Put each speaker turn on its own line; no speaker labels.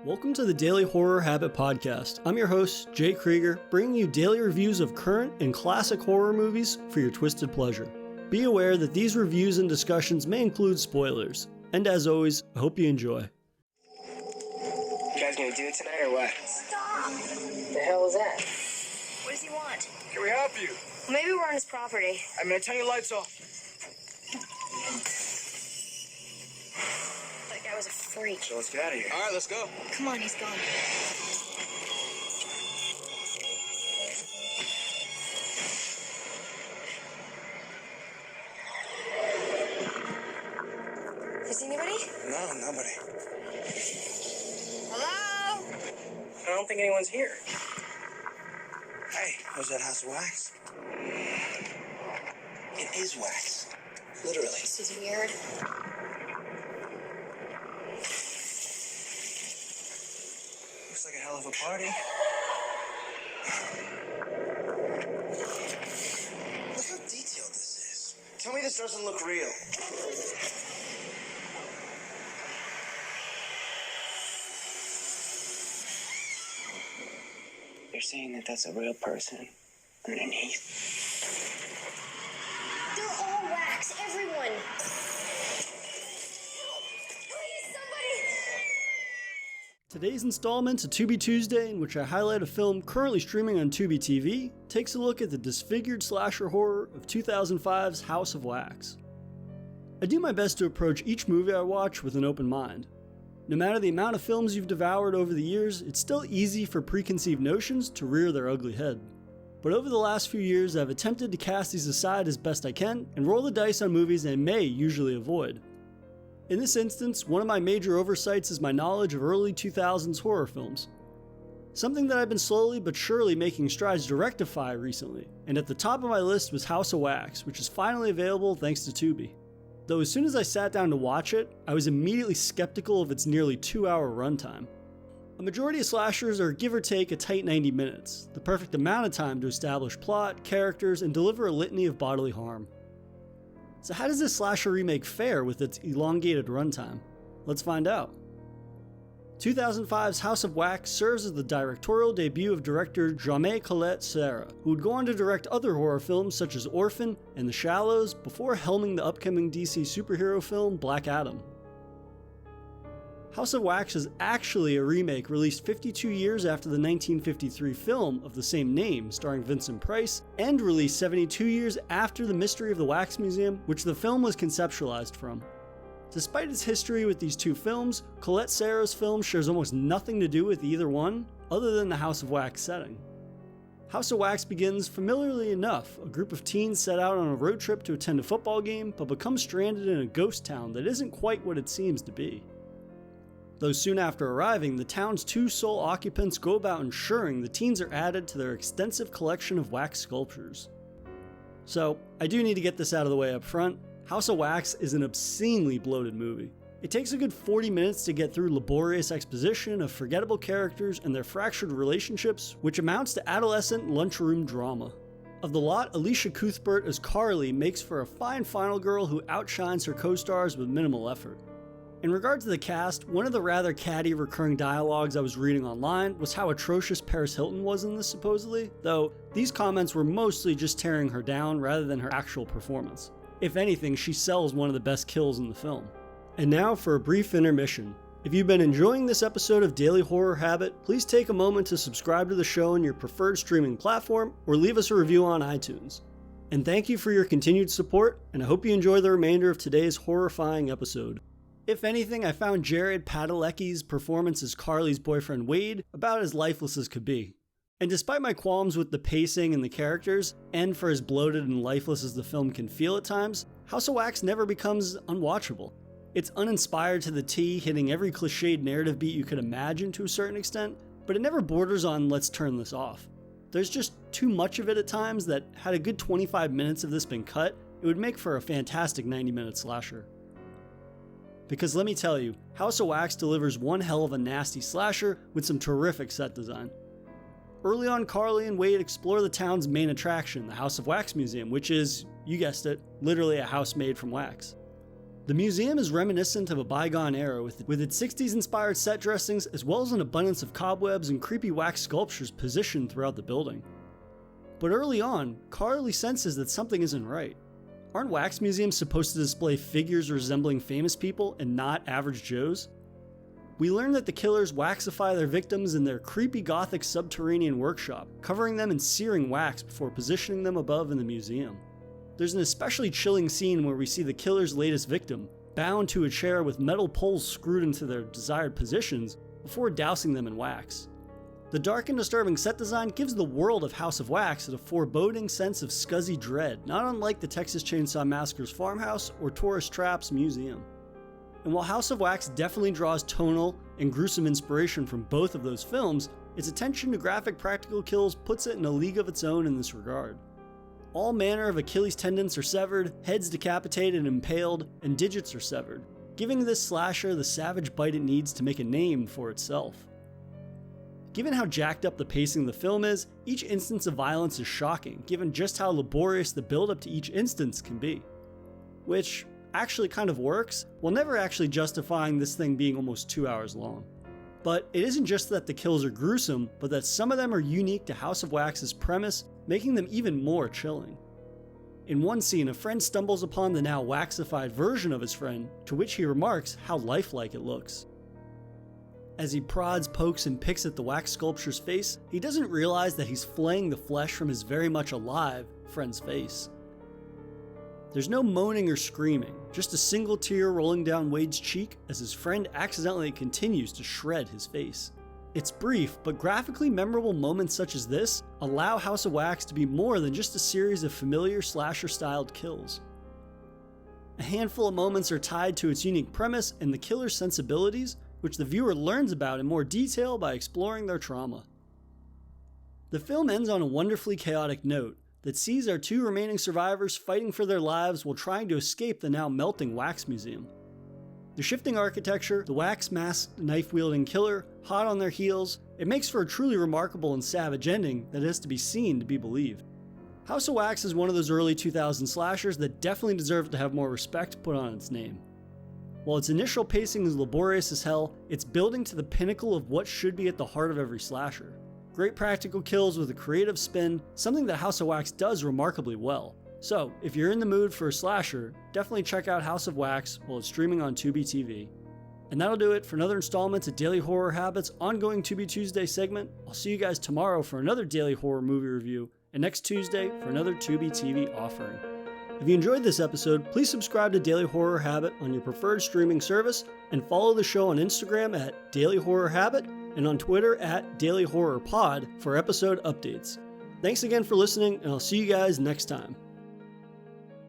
Welcome to the Daily Horror Habit Podcast. I'm your host, Jay Krieger, bringing you daily reviews of current and classic horror movies for your twisted pleasure. Be aware that these reviews and discussions may include spoilers. And as always, I hope you enjoy.
You guys gonna do it tonight or what?
Stop!
The hell was that?
What does he want?
Can we help you?
Well, maybe we're on his property.
I'm gonna turn your lights off.
That guy was a freak.
So let's get out of here. All right, let's go.
Come on, he's gone. Is anybody?
No, nobody.
Hello?
I don't think anyone's here.
Hey, was that house of wax? It is wax. Literally.
This is weird.
Looks like a hell of a party. Look how detailed this is. Tell me this doesn't look real.
They're saying that that's a real person underneath.
They're all wax, everyone. Please, somebody!
Today's installment of Tubi Tuesday, in which I highlight a film currently streaming on Tubi TV, takes a look at the disfigured slasher horror of 2005's House of Wax. I do my best to approach each movie I watch with an open mind. No matter the amount of films you've devoured over the years, it's still easy for preconceived notions to rear their ugly head. But over the last few years, I've attempted to cast these aside as best I can and roll the dice on movies I may usually avoid. In this instance, one of my major oversights is my knowledge of early 2000s horror films. Something that I've been slowly but surely making strides to rectify recently, and at the top of my list was House of Wax, which is finally available thanks to Tubi. Though as soon as I sat down to watch it, I was immediately skeptical of its nearly 2-hour runtime. A majority of slashers are give or take a tight 90 minutes, the perfect amount of time to establish plot, characters, and deliver a litany of bodily harm. So how does this slasher remake fare with its elongated runtime? Let's find out. 2005's House of Wax serves as the directorial debut of director Jaume Collet-Serra, who would go on to direct other horror films such as Orphan and The Shallows before helming the upcoming DC superhero film Black Adam. House of Wax is actually a remake released 52 years after the 1953 film of the same name starring Vincent Price, and released 72 years after The Mystery of the Wax Museum, which the film was conceptualized from. Despite its history with these two films, Collet-Serra's film shares almost nothing to do with either one, other than the House of Wax setting. House of Wax begins familiarly enough. A group of teens set out on a road trip to attend a football game, but become stranded in a ghost town that isn't quite what it seems to be. Though soon after arriving, the town's two sole occupants go about ensuring the teens are added to their extensive collection of wax sculptures. So, I do need to get this out of the way up front. House of Wax is an obscenely bloated movie. It takes a good 40 minutes to get through laborious exposition of forgettable characters and their fractured relationships, which amounts to adolescent lunchroom drama. Of the lot, Alicia Cuthbert as Carly makes for a fine final girl who outshines her co-stars with minimal effort. In regard to the cast, one of the rather catty recurring dialogues I was reading online was how atrocious Paris Hilton was in this supposedly, though these comments were mostly just tearing her down rather than her actual performance. If anything, she sells one of the best kills in the film. And now for a brief intermission. If you've been enjoying this episode of Daily Horror Habit, please take a moment to subscribe to the show on your preferred streaming platform or leave us a review on iTunes. And thank you for your continued support, and I hope you enjoy the remainder of today's horrifying episode. If anything, I found Jared Padalecki's performance as Carly's boyfriend Wade about as lifeless as could be. And despite my qualms with the pacing and the characters, and for as bloated and lifeless as the film can feel at times, House of Wax never becomes unwatchable. It's uninspired to the T, hitting every cliched narrative beat you could imagine to a certain extent, but it never borders on let's turn this off. There's just too much of it at times that, had a good 25 minutes of this been cut, it would make for a fantastic 90-minute slasher. Because let me tell you, House of Wax delivers one hell of a nasty slasher with some terrific set design. Early on, Carly and Wade explore the town's main attraction, the House of Wax Museum, which is, you guessed it, literally a house made from wax. The museum is reminiscent of a bygone era with its 60s inspired set dressings as well as an abundance of cobwebs and creepy wax sculptures positioned throughout the building. But early on, Carly senses that something isn't right. Aren't wax museums supposed to display figures resembling famous people and not average Joes? We learn that the killers waxify their victims in their creepy gothic subterranean workshop, covering them in searing wax before positioning them above in the museum. There's an especially chilling scene where we see the killer's latest victim, bound to a chair with metal poles screwed into their desired positions, before dousing them in wax. The dark and disturbing set design gives the world of House of Wax a foreboding sense of scuzzy dread, not unlike the Texas Chainsaw Massacre's farmhouse or Tourist Traps museum. And while House of Wax definitely draws tonal and gruesome inspiration from both of those films, its attention to graphic practical kills puts it in a league of its own in this regard. All manner of Achilles tendons are severed, heads decapitated and impaled, and digits are severed, giving this slasher the savage bite it needs to make a name for itself. Given how jacked up the pacing of the film is, each instance of violence is shocking, given just how laborious the build-up to each instance can be. Which actually kind of works, while never actually justifying this thing being almost 2 hours long. But it isn't just that the kills are gruesome, but that some of them are unique to House of Wax's premise, making them even more chilling. In one scene, a friend stumbles upon the now waxified version of his friend, to which he remarks how lifelike it looks. As he prods, pokes, and picks at the wax sculpture's face, he doesn't realize that he's flaying the flesh from his very much alive friend's face. There's no moaning or screaming, just a single tear rolling down Wade's cheek as his friend accidentally continues to shred his face. It's brief, but graphically memorable moments such as this allow House of Wax to be more than just a series of familiar slasher-styled kills. A handful of moments are tied to its unique premise and the killer's sensibilities, which the viewer learns about in more detail by exploring their trauma. The film ends on a wonderfully chaotic note that sees our two remaining survivors fighting for their lives while trying to escape the now melting wax museum. The shifting architecture, the wax-masked, knife-wielding killer, hot on their heels, it makes for a truly remarkable and savage ending that has to be seen to be believed. House of Wax is one of those early 2000 slashers that definitely deserve to have more respect put on its name. While its initial pacing is laborious as hell, it's building to the pinnacle of what should be at the heart of every slasher. Great practical kills with a creative spin, something that House of Wax does remarkably well. So, if you're in the mood for a slasher, definitely check out House of Wax while it's streaming on Tubi TV. And that'll do it for another installment of Daily Horror Habits' ongoing Tubi Tuesday segment. I'll see you guys tomorrow for another daily horror movie review, and next Tuesday for another Tubi TV offering. If you enjoyed this episode, please subscribe to Daily Horror Habit on your preferred streaming service, and follow the show on Instagram at Daily Horror Habit and on Twitter at Daily Horror Pod for episode updates. Thanks again for listening, and I'll see you guys next time.